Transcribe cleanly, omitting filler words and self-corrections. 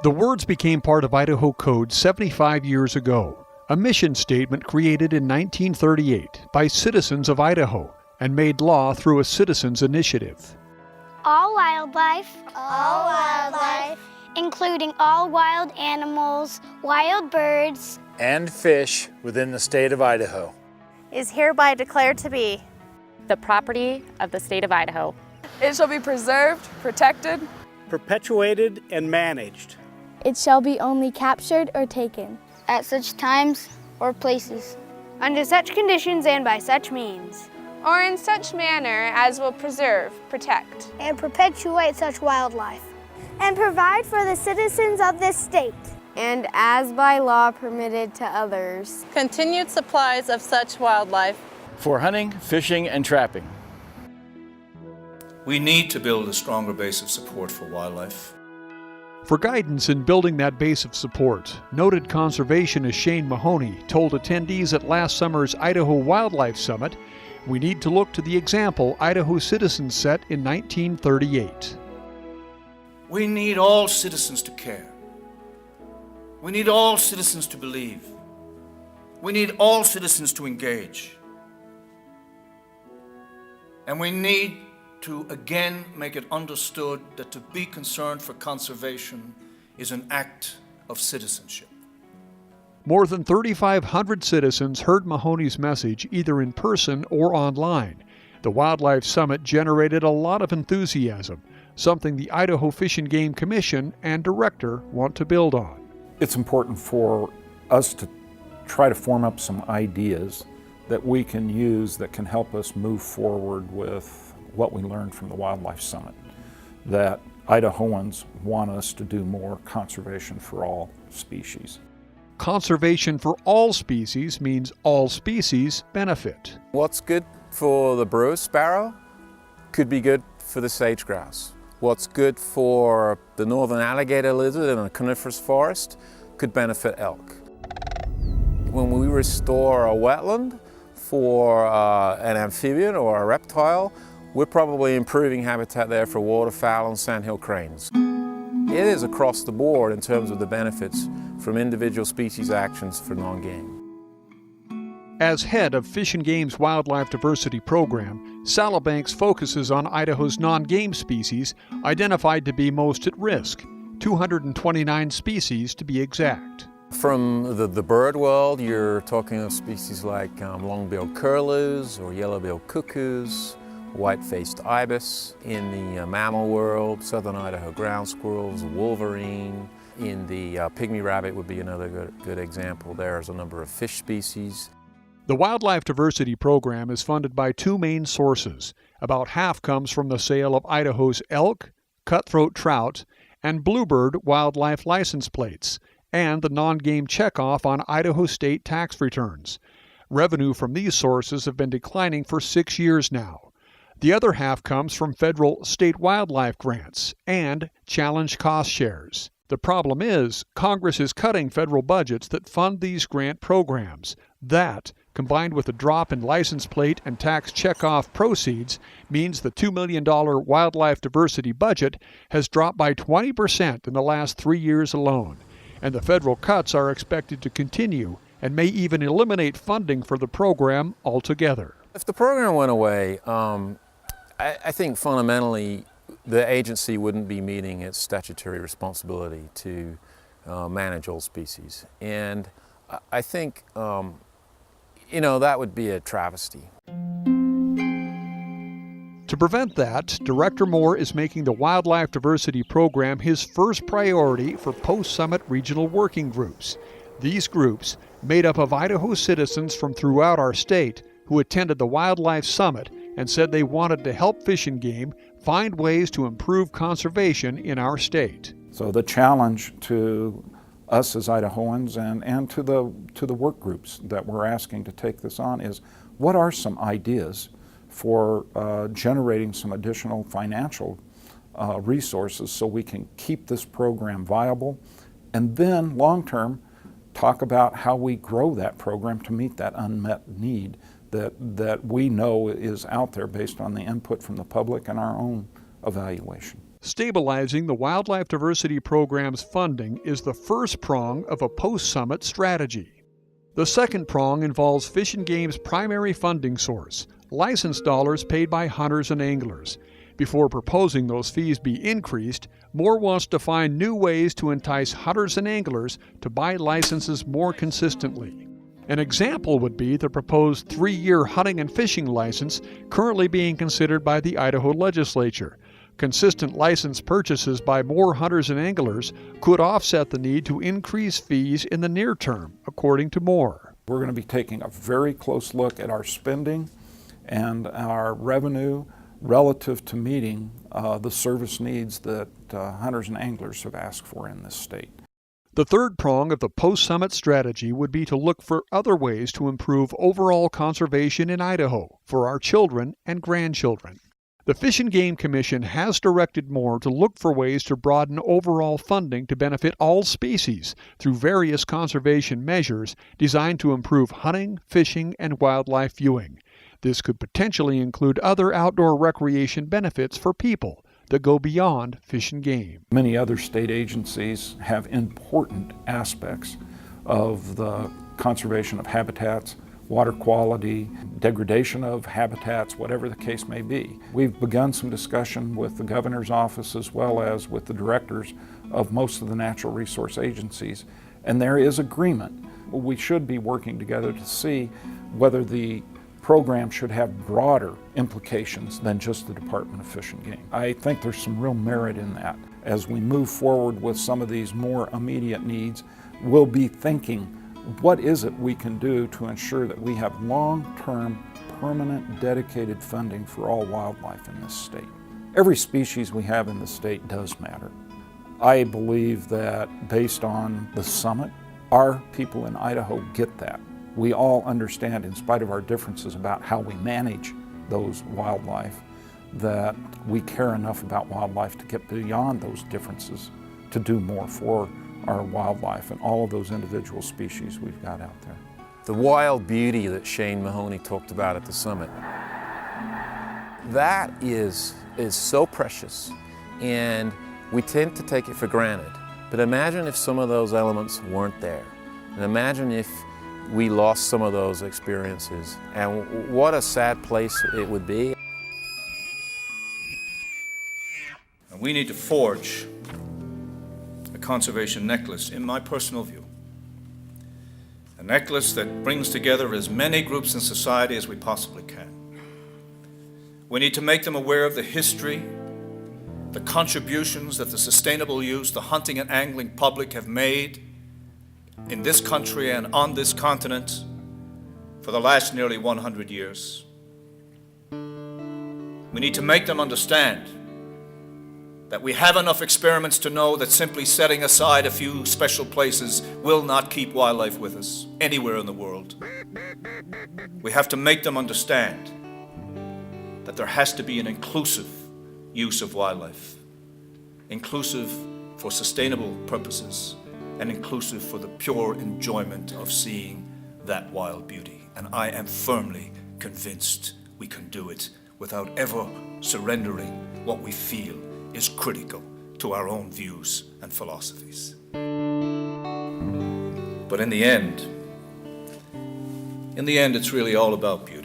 The words became part of Idaho Code 75 years ago, a mission statement created in 1938 by citizens of Idaho and made law through a citizens' initiative. All wildlife, including all wild animals, wild birds, and fish within the state of Idaho, is hereby declared to be the property of the state of Idaho. It shall be preserved, protected, perpetuated, and managed. It shall be only captured or taken at such times or places, under such conditions and by such means, or in such manner as will preserve, protect, and perpetuate such wildlife, and provide for the citizens of this state, and as by law permitted to others, continued supplies of such wildlife for hunting, fishing, and trapping. We need to build a stronger base of support for wildlife. For guidance in building that base of support, noted conservationist Shane Mahoney told attendees at last summer's Idaho Wildlife Summit, we need to look to the example Idaho citizens set in 1938. We need all citizens to care. We need all citizens to believe. We need all citizens to engage. And we need to again make it understood that to be concerned for conservation is an act of citizenship. More than 3,500 citizens heard Mahoney's message either in person or online. The Wildlife Summit generated a lot of enthusiasm, something the Idaho Fish and Game Commission and director want to build on. It's important for us to try to form up some ideas that we can use that can help us move forward with what we learned from the Wildlife Summit, that Idahoans want us to do more conservation for all species. Conservation for all species means all species benefit. What's good for the brewer sparrow could be good for the sage-grouse. What's good for the northern alligator lizard in a coniferous forest could benefit elk. When we restore a wetland for an amphibian or a reptile, we're probably improving habitat there for waterfowl and sandhill cranes. It is across the board in terms of the benefits from individual species actions for non-game. As head of Fish and Game's Wildlife Diversity Program, Saddlebanks focuses on Idaho's non-game species identified to be most at risk, 229 species to be exact. From the bird world, you're talking of species like long-billed curlews or yellow-billed cuckoos, white-faced ibis. In the mammal world, southern Idaho ground squirrels, wolverine. In the pygmy rabbit would be another good example. There's a number of fish species. The Wildlife Diversity Program is funded by two main sources. About half comes from the sale of Idaho's elk, cutthroat trout, and bluebird wildlife license plates, and the non-game checkoff on Idaho state tax returns. Revenue from these sources have been declining for 6 years now. The other half comes from federal state wildlife grants and challenge cost shares. The problem is, Congress is cutting federal budgets that fund these grant programs. That, combined with a drop in license plate and tax checkoff proceeds, means the $2 million wildlife diversity budget has dropped by 20% in the last 3 years alone. And the federal cuts are expected to continue and may even eliminate funding for the program altogether. If the program went away, I think fundamentally the agency wouldn't be meeting its statutory responsibility to manage all species. And I think, that would be a travesty. To prevent that, Director Moore is making the Wildlife Diversity Program his first priority for post-summit regional working groups. These groups, made up of Idaho citizens from throughout our state who attended the Wildlife Summit and said they wanted to help Fish and Game find ways to improve conservation in our state. So the challenge to us as Idahoans and to the work groups that we're asking to take this on is, what are some ideas for generating some additional financial resources so we can keep this program viable, and then long-term talk about how we grow that program to meet that unmet need that we know is out there based on the input from the public and our own evaluation. Stabilizing the Wildlife Diversity Program's funding is the first prong of a post-summit strategy. The second prong involves Fish and Game's primary funding source, license dollars paid by hunters and anglers. Before proposing those fees be increased, Moore wants to find new ways to entice hunters and anglers to buy licenses more consistently. An example would be the proposed 3-year hunting and fishing license currently being considered by the Idaho legislature. Consistent license purchases by more hunters and anglers could offset the need to increase fees in the near term, according to Moore. We're going to be taking a very close look at our spending and our revenue relative to meeting the service needs that hunters and anglers have asked for in this state. The third prong of the post-summit strategy would be to look for other ways to improve overall conservation in Idaho for our children and grandchildren. The Fish and Game Commission has directed Moore to look for ways to broaden overall funding to benefit all species through various conservation measures designed to improve hunting, fishing, and wildlife viewing. This could potentially include other outdoor recreation benefits for people that go beyond Fish and Game. Many other state agencies have important aspects of the conservation of habitats, water quality, degradation of habitats, whatever the case may be. We've begun some discussion with the governor's office as well as with the directors of most of the natural resource agencies, and there is agreement. We should be working together to see whether the program should have broader implications than just the Department of Fish and Game. I think there's some real merit in that. As we move forward with some of these more immediate needs, we'll be thinking, what is it we can do to ensure that we have long-term, permanent, dedicated funding for all wildlife in this state? Every species we have in the state does matter. I believe that based on the summit, our people in Idaho get that. We all understand, in spite of our differences about how we manage those wildlife, that we care enough about wildlife to get beyond those differences to do more for our wildlife and all of those individual species we've got out there. The wild beauty that Shane Mahoney talked about at the summit, that is so precious, and we tend to take it for granted. But imagine if some of those elements weren't there, and imagine if we lost some of those experiences, and what a sad place it would be. And we need to forge a conservation necklace, in my personal view. A necklace that brings together as many groups in society as we possibly can. We need to make them aware of the history, the contributions that the sustainable use, the hunting and angling public have made in this country and on this continent for the last nearly 100 years. We need to make them understand that we have enough experiments to know that simply setting aside a few special places will not keep wildlife with us anywhere in the world. We have to make them understand that there has to be an inclusive use of wildlife, inclusive for sustainable purposes, and inclusive for the pure enjoyment of seeing that wild beauty. And I am firmly convinced we can do it without ever surrendering what we feel is critical to our own views and philosophies. But in the end, it's really all about beauty.